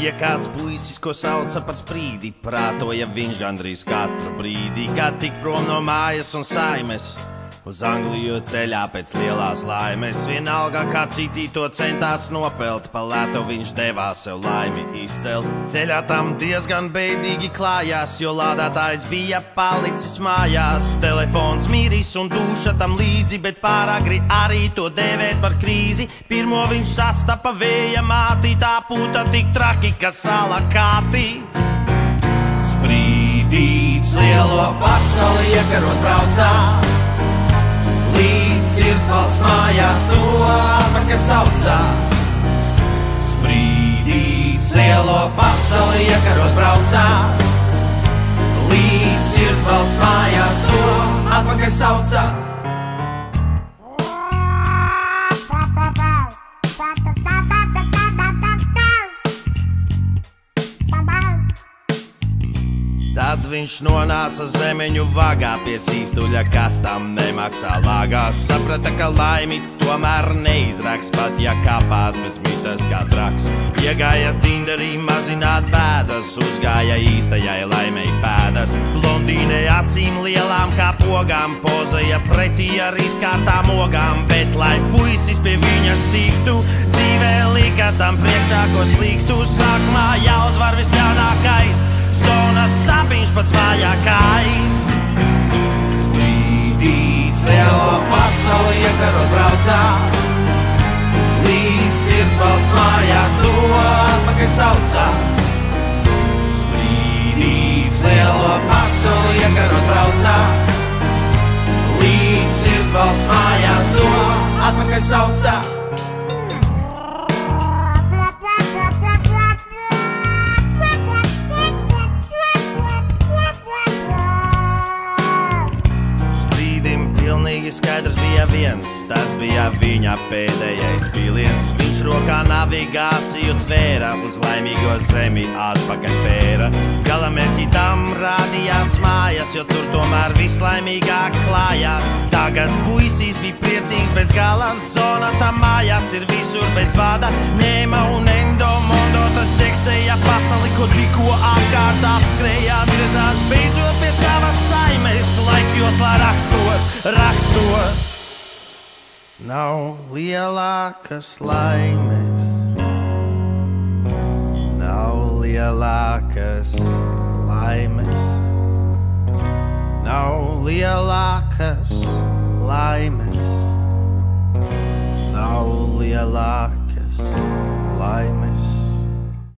Bija kāds puisis, ko sauca par Sprīdi, prātoja viņš gandrīz katru brīdi, kad tik prom no mājas un saimes. Uz Angliju ceļā pēc lielās laimes, vienalga kā citi to centās nopelt, pa lētu viņš devās sev laimi izcelt. Ceļā tam diezgan beidīgi klājās, jo lādētājs bija palicis mājās. Telefons miris un duša tam līdzi, bet pāragri arī to dēvēt par krīzi. Pirmo viņš sastapa vēja māti, tā puta tik traki, ka salakāti. Sprīdīts lielo pasauli iekarot braucā, līdz sirdsbalss mājās to atpakaļ saucā. Sprīdīts lielo pasauli iekarot braucā, līdz sirdsbalss mājās to atpakaļ saucā. Tad viņš nonāca zemeņu vagā pie sīstuļa, kas tam nemaksā lāgās. Saprata, ka laimi tomēr neizraks, pat ja kāpās bez mitas kā traks. Iegāja Tinderī mazināt bēdas, uzgāja īstajai laimei pēdas. Blondīne acīm lielām kā pogām, pozēja pretī ar izkārtām ogām. Bet, lai puisis pie viņas tiktu, dzīvē lika tam priekšā, ko sliktu. Sākumā jāuzvar visļaunākais, zonas stabiņš pats vājākais. Sprīdīts lielo pasauli iekarot braucā, līdz sirdsbalss mājās to atpakaļ saucā. Sprīdīts lielo pasauli iekarot braucā, līdz sirdsbalss mājās to atpakaļ saucā. Pilnīgi skaidrs bija viens, tas bija viņa pēdējais piliens. Viņš rokā navigāciju tvēra, uz laimīgo zemi atpakaļ pēra. Galamērķi tam rādījās mājas, jo tur tomēr vislaimīgāk klājās. Tagad puisis bija priecīgs bez gala, zona tam mājās ir visur bez vada. Ņēma un endomondo tas ķeksēja pasauli, ko tikko apkārt apskrēja. Atgriezās beidzot pie savas saimes, laikjoslā rakstot. Nav lielākas laimes, nav lielākas laimes, nav lielākas laimes, nav lielākas laimes.